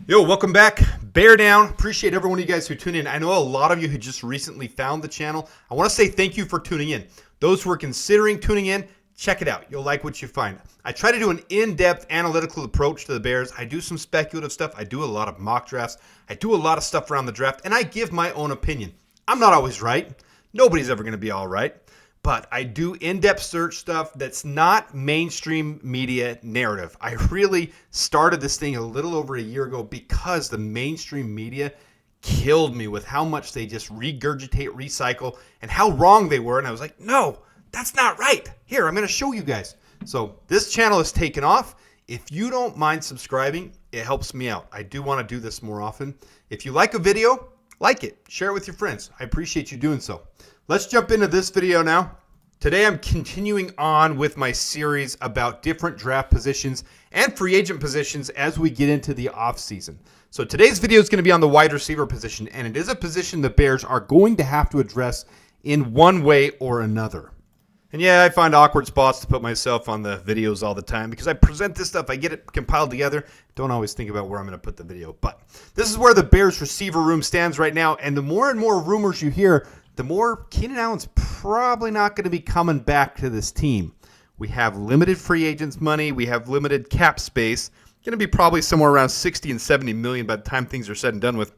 Yo, welcome back. Bear down. Appreciate every one of you guys who tune in. I know a lot of you who just recently found the channel. I want to say thank you for tuning in. Those who are considering tuning in, check it out. You'll like what you find. I try to do an in-depth analytical approach to the Bears. I do some speculative stuff. I do a lot of mock drafts. I do a lot of stuff around the draft, and I give my own opinion. I'm not always right. Nobody's ever going to be all right. But I do in-depth search stuff that's not mainstream media narrative. I really started this thing a little over a year ago because the mainstream media killed me with how much they just regurgitate, recycle, and how wrong they were. And I was like, no, that's not right. Here, I'm going to show you guys. So this channel has taken off. If you don't mind subscribing, it helps me out. I do want to do this more often. If you like a video, like it. Share it with your friends. I appreciate you doing so. Let's jump into this video now. Today I'm continuing on with my series about different draft positions and free agent positions as we get into the offseason. So today's video is going to be on the wide receiver position, and it is a position the Bears are going to have to address in one way or another. And yeah, I find awkward spots to put myself on the videos all the time because I present this stuff, I get it compiled together, don't always think about where I'm going to put the video. But this is where the Bears receiver room stands right now, and the more and more rumors you hear, the more Keenan Allen's probably not going to be coming back to this team. We have limited free agents money. We have limited cap space. Going to be probably somewhere around 60 and 70 million by the time things are said and done with.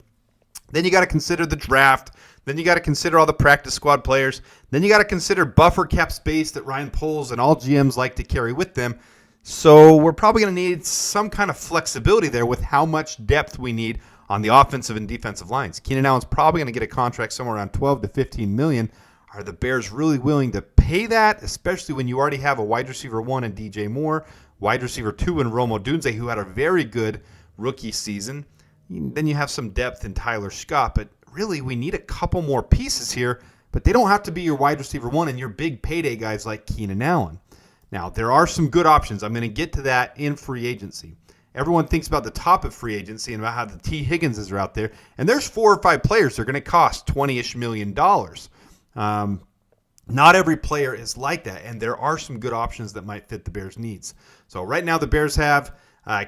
Then you got to consider the draft. Then you got to consider all the practice squad players. Then you got to consider buffer cap space that Ryan Poles and all GMs like to carry with them. So we're probably going to need some kind of flexibility there with how much depth we need on the offensive and defensive lines. Keenan Allen's probably going to get a contract somewhere around 12 to 15 million. Are the Bears really willing to pay that, especially when you already have a wide receiver 1 in DJ Moore, wide receiver 2 in Rome Odunze, who had a very good rookie season? Then you have some depth in Tyler Scott, but really we need a couple more pieces here, but they don't have to be your wide receiver 1 and your big payday guys like Keenan Allen. Now, there are some good options. I'm going to get to that in free agency. Everyone thinks about the top of free agency and about how the T. Higginses are out there. And there's 4 or 5 players that are going to cost $20-ish million. Not every player is like that. And there are some good options that might fit the Bears' needs. So right now the Bears have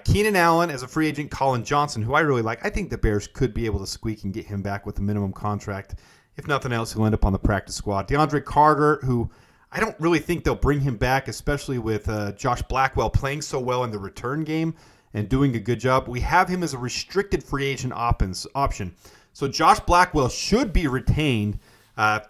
Keenan Allen as a free agent, Colin Johnson, who I really like. I think the Bears could be able to squeak and get him back with a minimum contract. If nothing else, he'll end up on the practice squad. DeAndre Carter, who I don't really think they'll bring him back, especially with Josh Blackwell playing so well in the return game and doing a good job. We have him as a restricted free agent option. So Josh Blackwell should be retained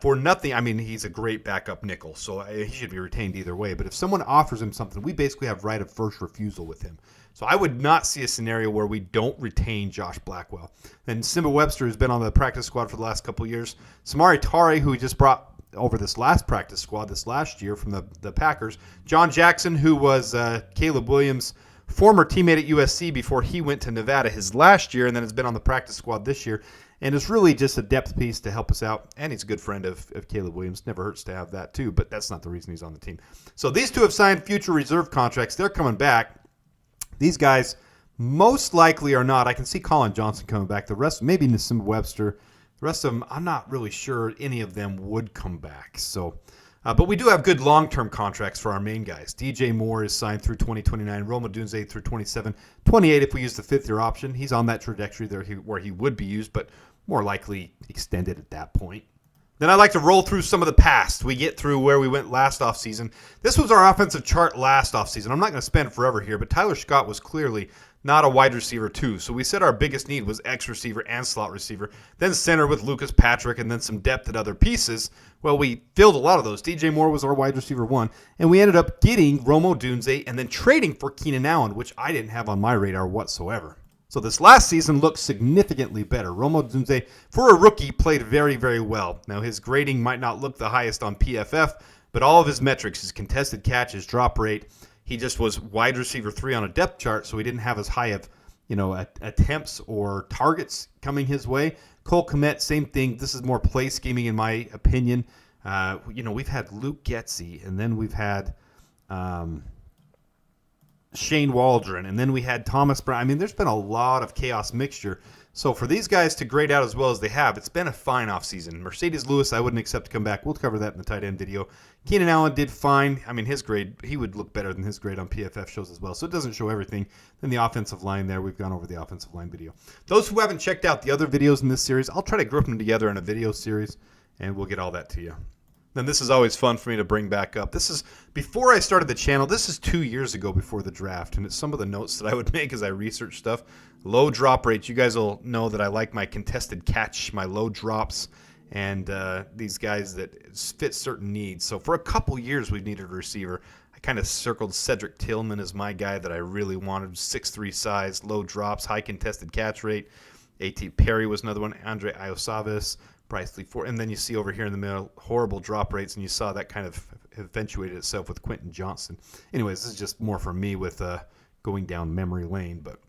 for nothing. I mean, he's a great backup nickel, so he should be retained either way. But if someone offers him something, we basically have right of first refusal with him. So I would not see a scenario where we don't retain Josh Blackwell. And Simba Webster has been on the practice squad for the last couple of years. Samari Tare, who we just brought over this last practice squad this last year from the Packers. John Jackson, who was Caleb Williams' former teammate at USC before he went to Nevada his last year, and then has been on the practice squad this year, and is really just a depth piece to help us out. And he's a good friend of Caleb Williams. Never hurts to have that too, but that's not the reason he's on the team. So these two have signed future reserve contracts. They're coming back. These guys most likely are not. I can see Colin Johnson coming back. The rest, maybe Simba Webster. The rest of them, I'm not really sure any of them would come back. So, but we do have good long-term contracts for our main guys. DJ Moore is signed through 2029. Rome Odunze through 27. 28 if we use the fifth-year option. He's on that trajectory there where he would be used, but more likely extended at that point. Then I'd like to roll through some of the past. We get through where we went last offseason. This was our offensive chart last offseason. I'm not going to spend forever here, but Tyler Scott was clearly not a wide receiver 2. So we said our biggest need was X receiver and slot receiver, then center with Lucas Patrick, and then some depth at other pieces. Well, we filled a lot of those. DJ Moore was our wide receiver 1, and we ended up getting Rome Odunze and then trading for Keenan Allen, which I didn't have on my radar whatsoever. So this last season looked significantly better. Rome Odunze, for a rookie, played very, very well. Now, his grading might not look the highest on PFF, but all of his metrics, his contested catch, his drop rate, he just was wide receiver 3 on a depth chart, so he didn't have as high of, attempts or targets coming his way. Cole Kmet, same thing. This is more play scheming in my opinion. We've had Luke Getsy, and then we've had Shane Waldron, and then we had Thomas Brown. I mean, there's been a lot of chaos mixture. So for these guys to grade out as well as they have, it's been a fine offseason. Mercedes Lewis, I wouldn't accept to come back. We'll cover that in the tight end video. Keenan Allen did fine. I mean, his grade, he would look better than his grade on PFF shows as well. So it doesn't show everything. Then the offensive line there, we've gone over the offensive line video. Those who haven't checked out the other videos in this series, I'll try to group them together in a video series, and we'll get all that to you. Then this is always fun for me to bring back up. This is, before I started the channel, this is 2 years ago before the draft, and it's some of the notes that I would make as I research stuff. Low drop rates. You guys will know that I like my contested catch, my low drops, and these guys that fit certain needs. So for a couple years, we've needed a receiver. I kind of circled Cedric Tillman as my guy that I really wanted. 6'3" size, low drops, high contested catch rate. A.T. Perry was another one. Andre Iosavis. Bryce Lee Ford, and then you see over here in the middle horrible drop rates, and you saw that kind of eventuated itself with Quentin Johnson. Anyways, this is just more for me with going down memory lane. But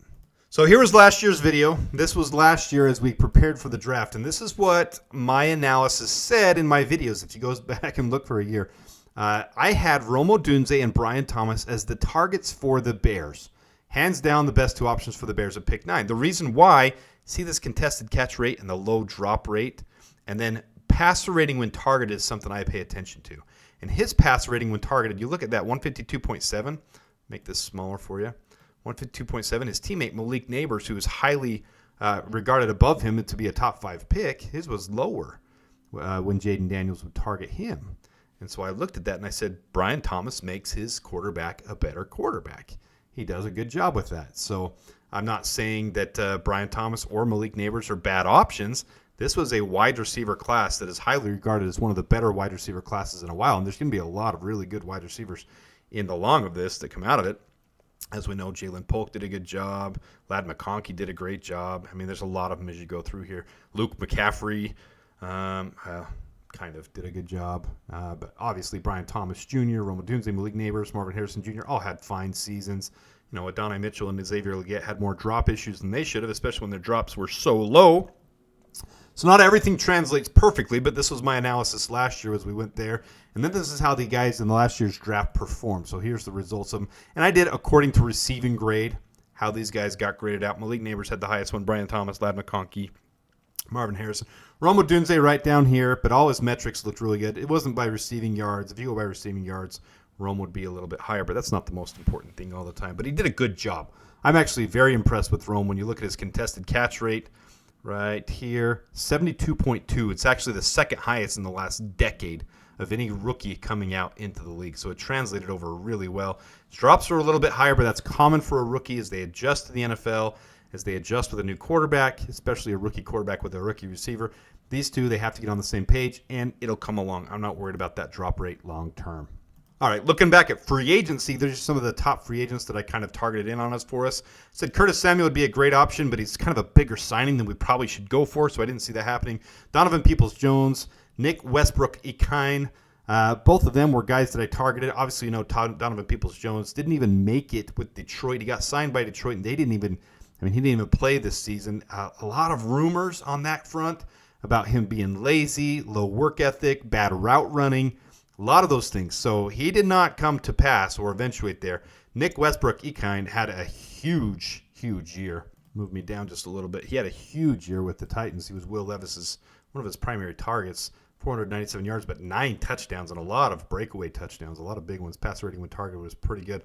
so here was last year's video. This was last year as we prepared for the draft, and this is what my analysis said in my videos. If you go back and look for a year, I had Rome Odunze and Brian Thomas as the targets for the Bears. Hands down, the best two options for the Bears at pick 9. The reason why, see this contested catch rate and the low drop rate. And then passer rating when targeted is something I pay attention to. And his passer rating when targeted, you look at that, 152.7. Make this smaller for you. 152.7. His teammate Malik Neighbors, who is highly regarded above him to be a top 5 pick, his was lower when Jaden Daniels would target him. And so I looked at that and I said, Brian Thomas makes his quarterback a better quarterback. He does a good job with that. So I'm not saying that Brian Thomas or Malik Neighbors are bad options. This was a wide receiver class that is highly regarded as one of the better wide receiver classes in a while. And there's going to be a lot of really good wide receivers in the long of this that come out of it. As we know, Jalen Polk did a good job. Ladd McConkey did a great job. I mean, there's a lot of them as you go through here. Luke McCaffrey kind of did a good job. But obviously, Brian Thomas Jr., Rome Odunze, Malik Neighbors, Marvin Harrison Jr. all had fine seasons. You know, Adonai Mitchell and Xavier Legette had more drop issues than they should have, especially when their drops were so low. So not everything translates perfectly, but this was my analysis last year as we went there. And then this is how the guys in the last year's draft performed. So here's the results of them. And I did according to receiving grade, how these guys got graded out. Malik Neighbors had the highest one. Brian Thomas, Ladd McConkey, Marvin Harrison. Rome Odunze right down here, but all his metrics looked really good. It wasn't by receiving yards. If you go by receiving yards, Rome would be a little bit higher, but that's not the most important thing all the time. But he did a good job. I'm actually very impressed with Rome when you look at his contested catch rate. Right here, 72.2. It's actually the second highest in the last decade of any rookie coming out into the league. So it translated over really well. His drops are a little bit higher, but that's common for a rookie as they adjust to the NFL, as they adjust with a new quarterback, especially a rookie quarterback with a rookie receiver. These two, they have to get on the same page, and it'll come along. I'm not worried about that drop rate long term. All right, looking back at free agency, there's some of the top free agents that I kind of targeted in on us for us. Said Curtis Samuel would be a great option, but he's kind of a bigger signing than we probably should go for, so I didn't see that happening. Donovan Peoples-Jones, Nick Westbrook-Ikhine, both of them were guys that I targeted. Obviously, you know, Donovan Peoples-Jones didn't even make it with Detroit. He got signed by Detroit, and they didn't even, he didn't even play this season. A lot of rumors on that front about him being lazy, low work ethic, bad route running. A lot of those things. So he did not come to pass or eventuate there. Nick Westbrook-Ikhine had a huge, huge year. Move me down just a little bit. He had a huge year with the Titans. He was Will Levis's one of his primary targets. 497 yards, but 9 touchdowns and a lot of breakaway touchdowns, a lot of big ones. Pass rating when targeted was pretty good.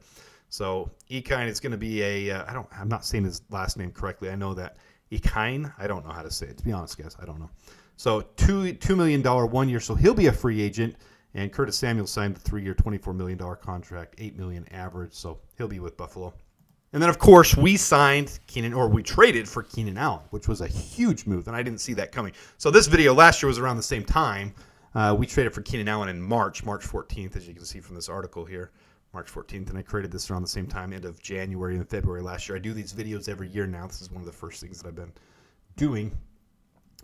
So Ikhine is going to be I'm not saying his last name correctly. I know that. Ikhine, I don't know how to say it. To be honest, guys, I don't know. So $2 million 1 year, so he'll be a free agent. And Curtis Samuel signed the 3-year, $24 million contract, $8 million average, so he'll be with Buffalo. And then, of course, we traded for Keenan Allen, which was a huge move, and I didn't see that coming. So this video last year was around the same time. We traded for Keenan Allen in March 14th, as you can see from this article here, March 14th, and I created this around the same time, end of January and February last year. I do these videos every year now. This is one of the first things that I've been doing.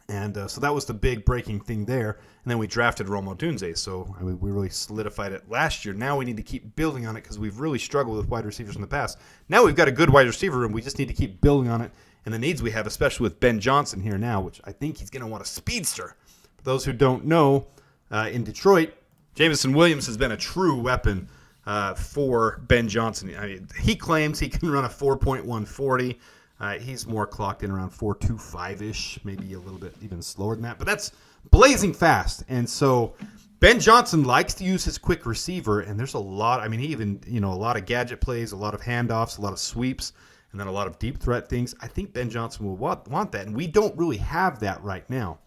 And so that was the big breaking thing there. And then we drafted Rome Odunze. So we really solidified it last year. Now we need to keep building on it because we've really struggled with wide receivers in the past. Now we've got a good wide receiver room. We just need to keep building on it. And the needs we have, especially with Ben Johnson here now, which I think he's going to want a speedster. For those who don't know, in Detroit, Jameson Williams has been a true weapon for Ben Johnson. He claims he can run a 4.140. He's more clocked in around 4.25-ish, maybe a little bit even slower than that. But that's blazing fast. And so Ben Johnson likes to use his quick receiver, and there's a lot. I mean, he even, a lot of gadget plays, a lot of handoffs, a lot of sweeps, and then a lot of deep threat things. I think Ben Johnson will want that, and we don't really have that right now.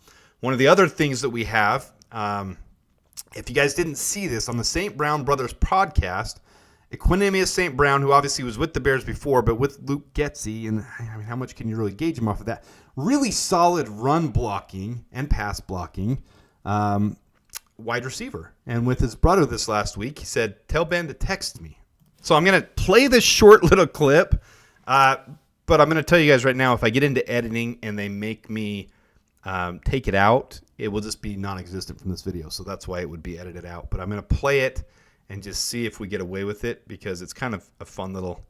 One of the other things that we have, if you guys didn't see this, on the St. Brown Brothers podcast, Equanimeous St. Brown, who obviously was with the Bears before, but with Luke Getsy, and I mean, how much can you really gauge him off of that? Really solid run blocking and pass blocking wide receiver. And with his brother this last week, he said, tell Ben to text me. So I'm going to play this short little clip, but I'm going to tell you guys right now, if I get into editing and they make me take it out, it will just be non-existent from this video. So that's why it would be edited out. But I'm going to play it and just see if we get away with it, because it's kind of a fun little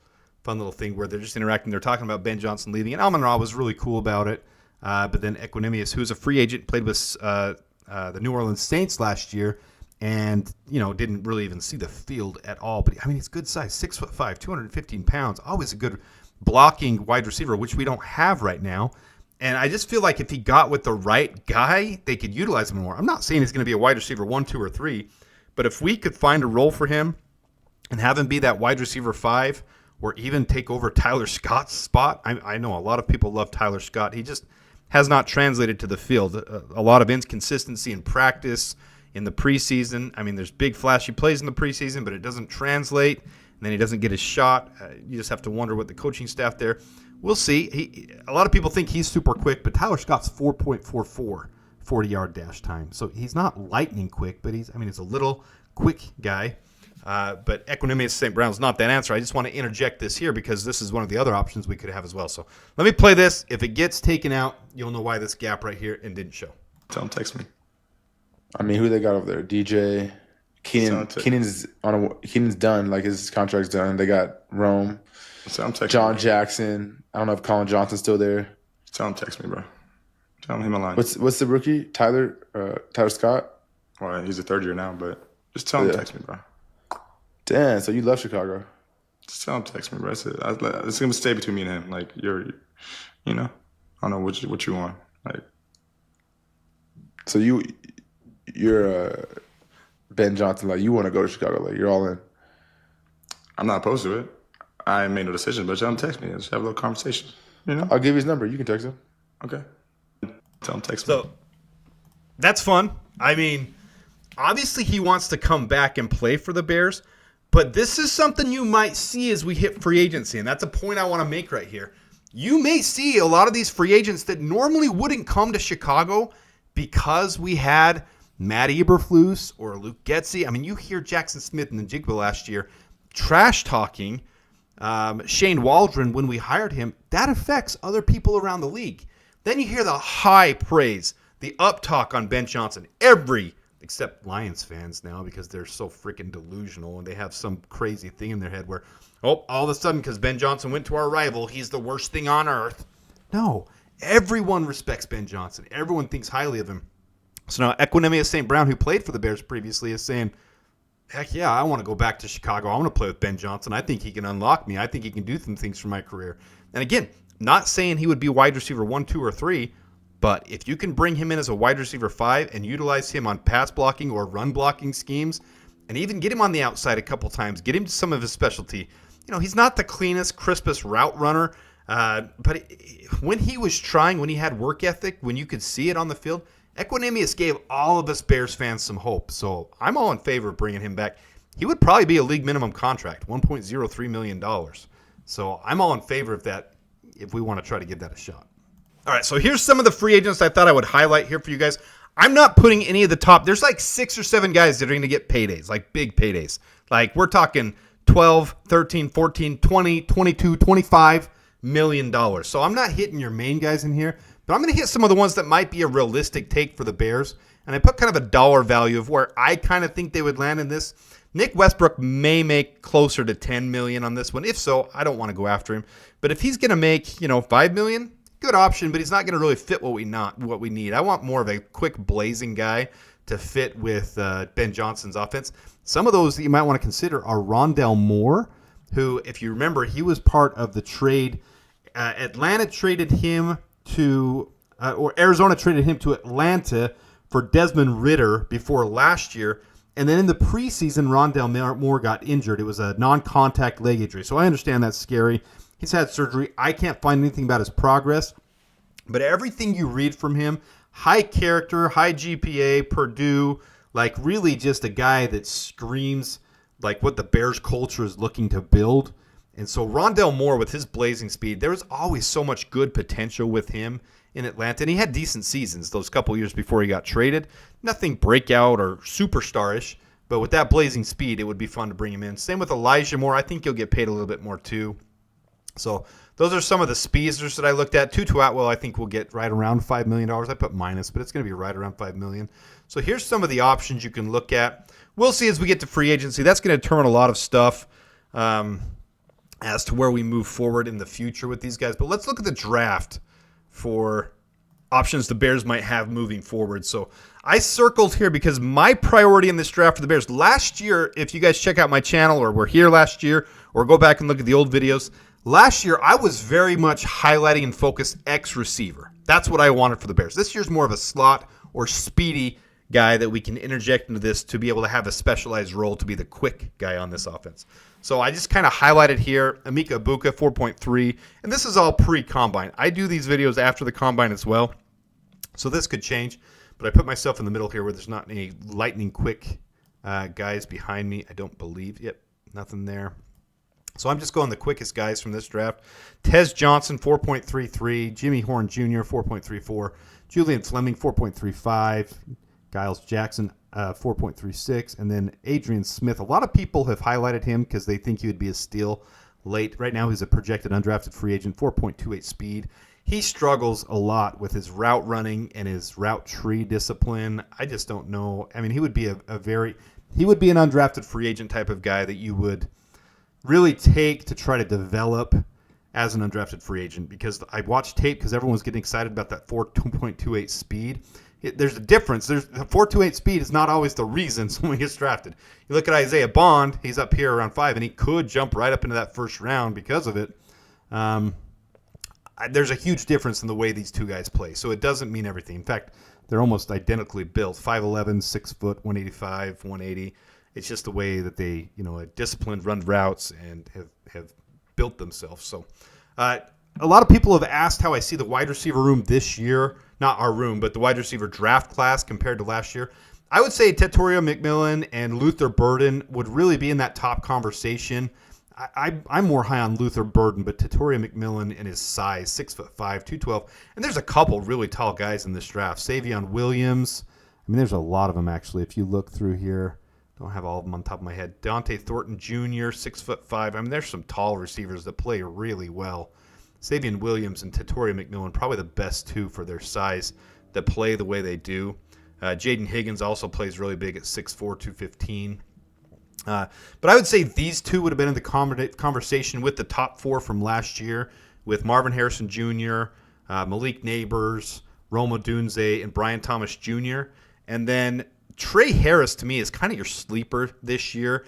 thing where they're just interacting. They're talking about Ben Johnson leaving, and Amon-Ra was really cool about it. But then Equanimeous, who's a free agent, played with the New Orleans Saints last year, and didn't really even see the field at all. But I mean, he's good size, 6'5", 215 pounds, always a good blocking wide receiver, which we don't have right now. And I just feel like if he got with the right guy, they could utilize him more. I'm not saying he's going to be a wide receiver 1, 2, or 3. But if we could find a role for him and have him be that wide receiver 5, or even take over Tyler Scott's spot, I know a lot of people love Tyler Scott. He just has not translated to the field. A lot of inconsistency in practice in the preseason. I mean, there's big flashy plays in the preseason, but it doesn't translate, and then he doesn't get his shot. You just have to wonder what the coaching staff there. We'll see. A lot of people think he's super quick, but Tyler Scott's 4.44. 40-yard dash time. So he's not lightning quick, but he's a little quick guy. But Equanimeous St. Brown's not that answer. I just want to interject this here because this is one of the other options we could have as well. So let me play this. If it gets taken out, you'll know why this gap right here and didn't show. Tell him text me. I mean, who they got over there? DJ, Keenan. Keenan's done. Like, his contract's done. They got Rome, John Jackson. I don't know if Colin Johnson's still there. Tell him text me, bro. Tell him a line. What's the rookie? Tyler Scott? Well, he's a third year now, but just tell him text me, bro. Damn, so you left Chicago. Just tell him text me, bro. It's going to stay between me and him. Like, I don't know what you want. Like, so you're Ben Johnson, like, you want to go to Chicago, like, you're all in. I'm not opposed to it. I ain't made no decision, but tell him text me. Let's have a little conversation. I'll give you his number. You can text him. Okay. Tell him text me. So that's fun. I mean, obviously he wants to come back and play for the Bears, but this is something you might see as we hit free agency, and that's a point I want to make right here. You may see a lot of these free agents that normally wouldn't come to Chicago because we had Matt Eberflus or Luke Getsy. I mean, you hear Jackson Smith and Njigba last year trash talking Shane Waldron when we hired him. That affects other people around the league. Then you hear the high praise, the up talk on Ben Johnson. Except Lions fans now, because they're so freaking delusional and they have some crazy thing in their head where, all of a sudden, because Ben Johnson went to our rival, he's the worst thing on earth. No, everyone respects Ben Johnson. Everyone thinks highly of him. So now Equanimeous St. Brown, who played for the Bears previously, is saying, heck yeah, I want to go back to Chicago. I want to play with Ben Johnson. I think he can unlock me. I think he can do some things for my career. And again, not saying he would be wide receiver 1, 2, or 3, but if you can bring him in as a wide receiver 5 and utilize him on pass blocking or run blocking schemes, and even get him on the outside a couple times, get him to some of his specialty. He's not the cleanest, crispest route runner, but when he was trying, when he had work ethic, when you could see it on the field, Equanimeous gave all of us Bears fans some hope. So I'm all in favor of bringing him back. He would probably be a league minimum contract, $1.03 million. So I'm all in favor of that if we want to try to give that a shot. All right, so here's some of the free agents I thought I would highlight here for you guys. I'm not putting any of the top. There's like 6 or 7 guys that are going to get paydays, like big paydays. Like we're talking 12, 13, 14, 20, 22, 25 million dollars. So I'm not hitting your main guys in here, but I'm going to hit some of the ones that might be a realistic take for the Bears. And I put kind of a dollar value of where I kind of think they would land in this. Nick Westbrook may make closer to 10 million on this one. If so, I don't want to go after him. But if he's going to make, 5 million, good option, but he's not going to really fit what we need. I want more of a quick blazing guy to fit with Ben Johnson's offense. Some of those that you might want to consider are Rondell Moore, who, if you remember, he was part of the trade Atlanta traded him to, or Arizona traded him to Atlanta for Desmond Ridder before last year. And then in the preseason, Rondale Moore got injured. It was a non-contact leg injury. So I understand that's scary. He's had surgery. I can't find anything about his progress. But everything you read from him, high character, high GPA, Purdue, like really just a guy that screams like what the Bears culture is looking to build. And so Rondale Moore with his blazing speed, there was always so much good potential with him in Atlanta. And he had decent seasons those couple years before he got traded. Nothing breakout or superstarish, but with that blazing speed, it would be fun to bring him in. Same with Elijah Moore. I think he'll get paid a little bit more too. So those are some of the speedsters that I looked at. Tutu Atwell, I think, will get right around $5 million. I put minus, but it's going to be right around $5 million. So here's some of the options you can look at. We'll see as we get to free agency. That's going to determine a lot of stuff as to where we move forward in the future with these guys. But let's look at the draft for options the Bears might have moving forward. So I circled here because my priority in this draft for the Bears last year, if you guys check out my channel or were here last year or go back and look at the old videos, last year I was very much highlighting and focused X receiver. That's what I wanted for the Bears. This year's more of a slot or speedy guy that we can interject into this to be able to have a specialized role to be the quick guy on this offense. So I just kind of highlighted here, Emeka Egbuka, 4.3, and this is all pre-combine. I do these videos after the combine as well, so this could change, but I put myself in the middle here where there's not any lightning quick guys behind me, I don't believe. Yep, nothing there. So I'm just going the quickest guys from this draft. Tez Johnson, 4.33. Jimmy Horn Jr., 4.34. Julian Fleming, 4.35. Giles Jackson, 4.36. And then Adrian Smith. A lot of people have highlighted him because they think he would be a steal late. Right now he's a projected undrafted free agent, 4.28 speed. He struggles a lot with his route running and his route tree discipline. I just don't know. I mean, he would be he would be an undrafted free agent type of guy that you would really take to try to develop as an undrafted free agent, because I watched tape because everyone's getting excited about that 4.28 speed. There's a difference. The 4.28 speed is not always the reason someone gets drafted. You look at Isaiah Bond, he's up here around 5, and he could jump right up into that first round because of it. There's a huge difference in the way these two guys play, so it doesn't mean everything. In fact, they're almost identically built, 5'11", 6 foot, 185, 180. It's just the way that they, disciplined, run routes, and have built themselves. So a lot of people have asked how I see the wide receiver room this year. Not our room, but the wide receiver draft class compared to last year. I would say Tetairoa McMillan and Luther Burden would really be in that top conversation. I'm more high on Luther Burden, but Tetairoa McMillan and his size, 6'5", 212. And there's a couple really tall guys in this draft. Savion Williams. I mean, there's a lot of them, actually. If you look through here, don't have all of them on top of my head. Dante Thornton Jr., 6'5". I mean, there's some tall receivers that play really well. Savion Williams and Tetairoa McMillan, probably the best two for their size that play the way they do. Jaden Higgins also plays really big at 6'4", 215. But I would say these two would have been in the conversation with the top four from last year, with Marvin Harrison Jr., Malik Neighbors, Rome Odunze, and Brian Thomas Jr. And then Trey Harris, to me, is kind of your sleeper this year.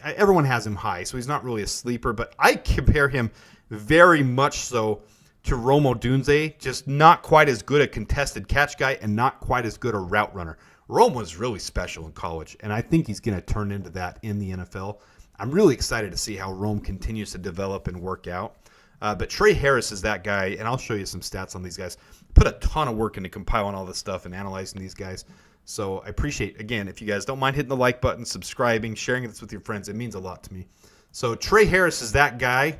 Everyone has him high, so he's not really a sleeper, but I compare him very much so to Rome Odunze, just not quite as good a contested catch guy and not quite as good a route runner. Rome was really special in college, and I think he's going to turn into that in the NFL. I'm really excited to see how Rome continues to develop and work out. But Trey Harris is that guy, and I'll show you some stats on these guys. Put a ton of work into compiling all this stuff and analyzing these guys. So I appreciate, again, if you guys don't mind hitting the like button, subscribing, sharing this with your friends. It means a lot to me. So Trey Harris is that guy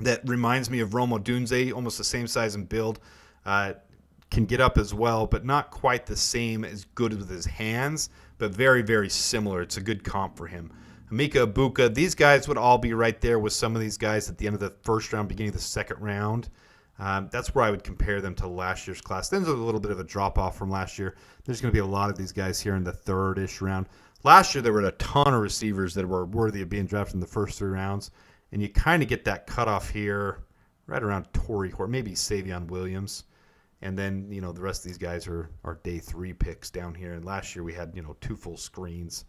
that reminds me of Rome Odunze, almost the same size and build. Can get up as well, but not quite the same as good with his hands, but very, very similar. It's a good comp for him. Emeka Egbuka, these guys would all be right there with some of these guys at the end of the first round, beginning of the second round. That's where I would compare them to last year's class. Then there's a little bit of a drop-off from last year. There's going to be a lot of these guys here in the third-ish round. Last year, there were a ton of receivers that were worthy of being drafted in the first 3 rounds, and you kind of get that cutoff here right around Torrey Hort, maybe Savion Williams. And then, the rest of these guys are day 3 picks down here. And last year we had, 2 full screens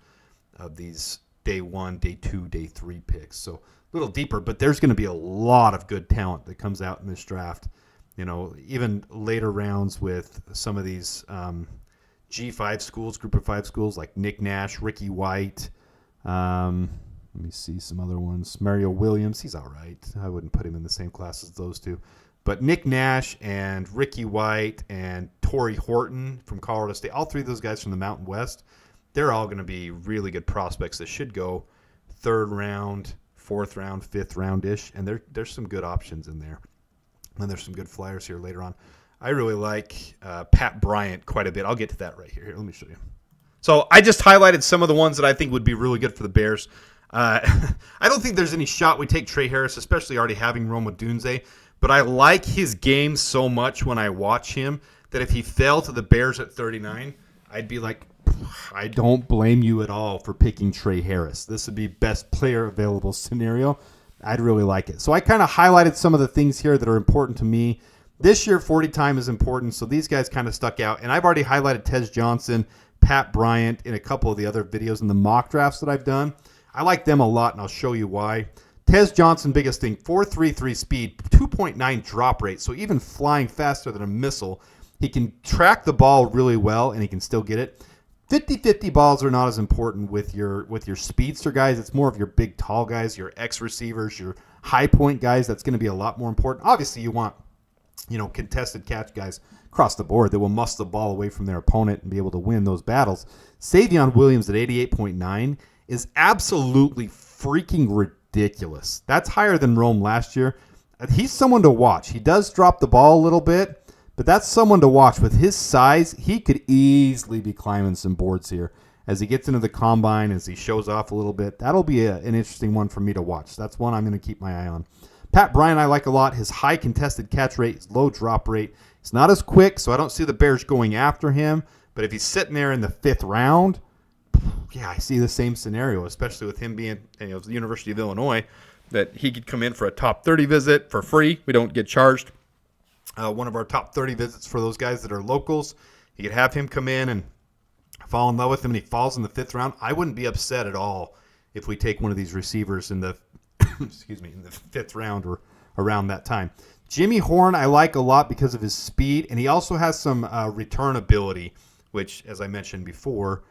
of these day 1, day 2, day 3 picks. So a little deeper, but there's going to be a lot of good talent that comes out in this draft. Even later rounds with some of these G5 schools, group of 5 schools like Nick Nash, Ricky White. Let me see some other ones. Mario Williams, he's all right. I wouldn't put him in the same class as those two. But Nick Nash and Ricky White and Torrey Horton from Colorado State, all 3 of those guys from the Mountain West, they're all going to be really good prospects that should go 3rd round, 4th round, 5th round-ish, and there's some good options in there. And there's some good flyers here later on. I really like Pat Bryant quite a bit. I'll get to that right here. Here, let me show you. So I just highlighted some of the ones that I think would be really good for the Bears. I don't think there's any shot we take Trey Harris, especially already having Rome Odunze. But I like his game so much when I watch him that if he fell to the Bears at 39, I'd be like, I don't blame you at all for picking Trey Harris. This would be best player available scenario. I'd really like it. So I kind of highlighted some of the things here that are important to me. This year, 40 time is important, so these guys kind of stuck out. And I've already highlighted Tez Johnson, Pat Bryant in a couple of the other videos in the mock drafts that I've done. I like them a lot, and I'll show you why. Tez Johnson, biggest thing, 4.33 speed, 2.9 drop rate, so even flying faster than a missile. He can track the ball really well, and he can still get it. 50-50 balls are not as important with your speedster guys. It's more of your big, tall guys, your X receivers, your high point guys. That's going to be a lot more important. Obviously, you want contested catch guys across the board that will muscle the ball away from their opponent and be able to win those battles. Savion Williams at 88.9 is absolutely freaking ridiculous. That's higher than Rome last year. He's someone to watch. He does drop the ball a little bit, but that's someone to watch. With his size, he could easily be climbing some boards here. As he gets into the combine, as he shows off a little bit, that'll be an interesting one for me to watch. That's one I'm going to keep my eye on. Pat Bryant I like a lot. His high contested catch rate, his low drop rate. He's not as quick, so I don't see the Bears going after him. But if he's sitting there in the 5th round, yeah, I see the same scenario, especially with him being the University of Illinois, that he could come in for a top 30 visit for free. We don't get charged. One of our top 30 visits for those guys that are locals. You could have him come in and fall in love with him, and he falls in the 5th round. I wouldn't be upset at all if we take one of these receivers in the in the 5th round or around that time. Jimmy Horn I like a lot because of his speed, and he also has some return ability, which, as I mentioned before,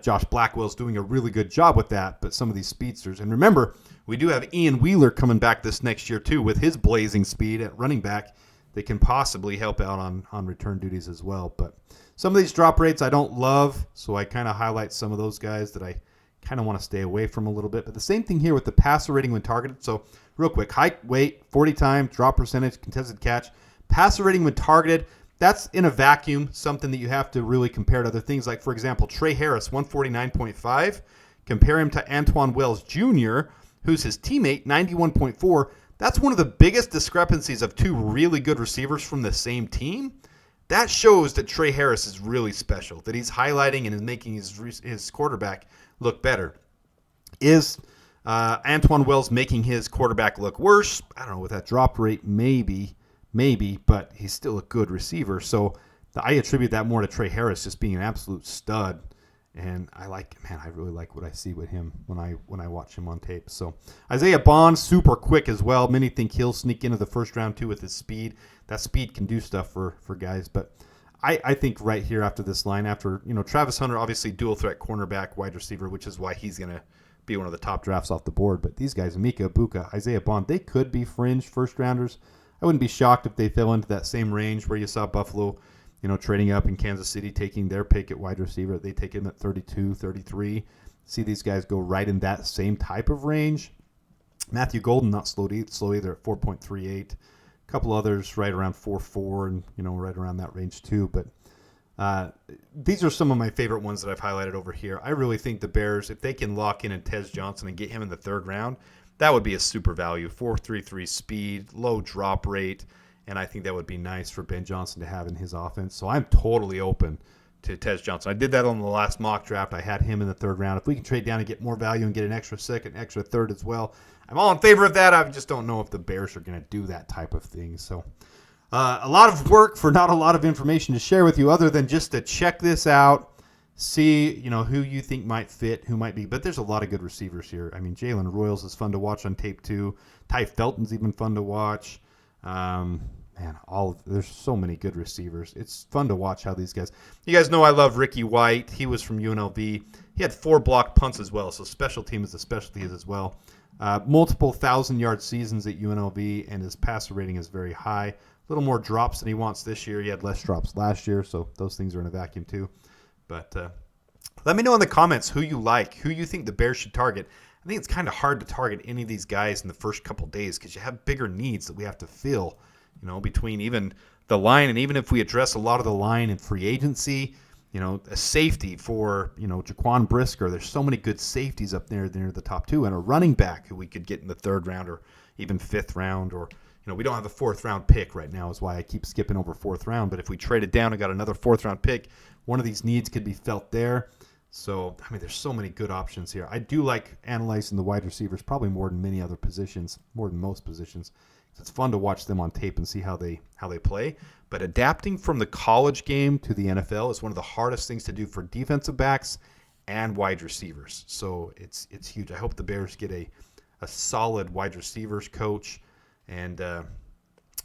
Josh Blackwell's doing a really good job with that, but some of these speedsters. And remember, we do have Ian Wheeler coming back this next year, too, with his blazing speed at running back that can possibly help out on return duties as well. But some of these drop rates I don't love, so I kind of highlight some of those guys that I kind of want to stay away from a little bit. But the same thing here with the passer rating when targeted. So real quick, height, weight, 40 time, drop percentage, contested catch. Passer rating when targeted, that's in a vacuum, something that you have to really compare to other things. Like, for example, Trey Harris, 149.5. Compare him to Antoine Wells Jr., who's his teammate, 91.4. That's one of the biggest discrepancies of 2 really good receivers from the same team. That shows that Trey Harris is really special, that he's highlighting and is making his quarterback look better. Is Antoine Wells making his quarterback look worse? I don't know, with that drop rate, maybe, but he's still a good receiver. So I attribute that more to Trey Harris just being an absolute stud. And I really like what I see with him when I watch him on tape. So Isaiah Bond, super quick as well. Many think he'll sneak into the 1st round too with his speed. That speed can do stuff for guys. But I think right here after this line, after Travis Hunter, obviously dual threat cornerback, wide receiver, which is why he's going to be one of the top drafts off the board. But these guys, Mika Ibuka, Isaiah Bond, they could be fringe 1st rounders. I wouldn't be shocked if they fell into that same range where you saw Buffalo, trading up in Kansas City, taking their pick at wide receiver. They take him at 32, 33. See these guys go right in that same type of range. Matthew Golden, not slow either at 4.38. A couple others right around 4.4 and, right around that range too. But these are some of my favorite ones that I've highlighted over here. I really think the Bears, if they can lock in Tez Johnson and get him in the 3rd round, that would be a super value. 4.33 speed, low drop rate. And I think that would be nice for Ben Johnson to have in his offense. So I'm totally open to Tez Johnson. I did that on the last mock draft. I had him in the 3rd round. If we can trade down and get more value and get an extra 2nd, extra 3rd as well, I'm all in favor of that. I just don't know if the Bears are going to do that type of thing. So a lot of work for not a lot of information to share with you other than just to check this out, see, who you think might fit, who might be. But there's a lot of good receivers here. I mean, Jalen Royals is fun to watch on tape too. Ty Felton's even fun to watch. There's so many good receivers. It's fun to watch how these guys. You guys know I love Ricky White. He was from UNLV. He had 4 blocked punts as well, so special team is a specialty as well. Multiple 1,000-yard seasons at UNLV, and his passer rating is very high. A little more drops than he wants this year. He had less drops last year, so those things are in a vacuum too. But let me know in the comments who you like, who you think the Bears should target. I think it's kind of hard to target any of these guys in the first couple days because you have bigger needs that we have to fill, between even the line. And even if we address a lot of the line in free agency, a safety for, Jaquan Brisker. There's so many good safeties up there near the top 2, and a running back who we could get in the 3rd round or even 5th round, or, we don't have a 4th round pick right now is why I keep skipping over 4th round. But if we traded down and got another 4th round pick, one of these needs could be felt there. So, there's so many good options here. I do like analyzing the wide receivers probably more than many other positions, more than most positions. It's fun to watch them on tape and see how they play. But adapting from the college game to the NFL is one of the hardest things to do for defensive backs and wide receivers. So it's huge. I hope the Bears get a solid wide receivers coach, and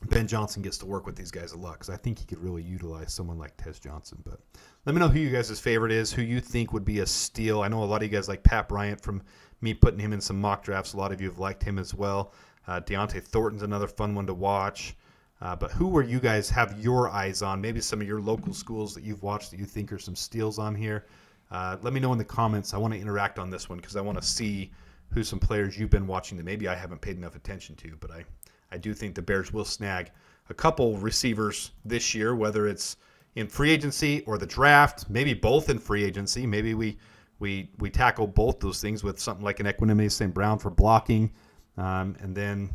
Ben Johnson gets to work with these guys a lot because I think he could really utilize someone like Tez Johnson. But let me know who you guys' favorite is, who you think would be a steal. I know a lot of you guys like Pat Bryant from me putting him in some mock drafts. A lot of you have liked him as well. Deontay Thornton's another fun one to watch. But who are you guys have your eyes on? Maybe some of your local schools that you've watched that you think are some steals on here. Let me know in the comments. I want to interact on this one because I want to see who some players you've been watching that maybe I haven't paid enough attention to. But I do think the Bears will snag a couple receivers this year, whether it's in free agency or the draft, maybe both in free agency. Maybe we tackle both those things with something like an Equanimeous St. Brown for blocking. And then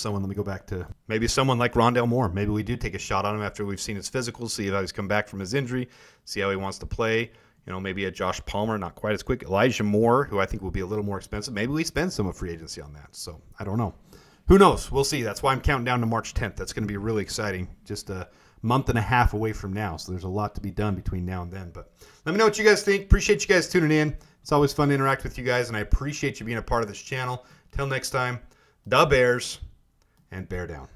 let me go back to maybe someone like Rondale Moore. Maybe we do take a shot on him after we've seen his physicals, see how he's come back from his injury, see how he wants to play. Maybe a Josh Palmer, not quite as quick. Elijah Moore, who I think will be a little more expensive. Maybe we spend some of free agency on that. So I don't know. Who knows? We'll see. That's why I'm counting down to March 10th. That's going to be really exciting. Just a month and a half away from now. So there's a lot to be done between now and then. But let me know what you guys think. Appreciate you guys tuning in. It's always fun to interact with you guys, and I appreciate you being a part of this channel. Till next time, the Bears, and bear down.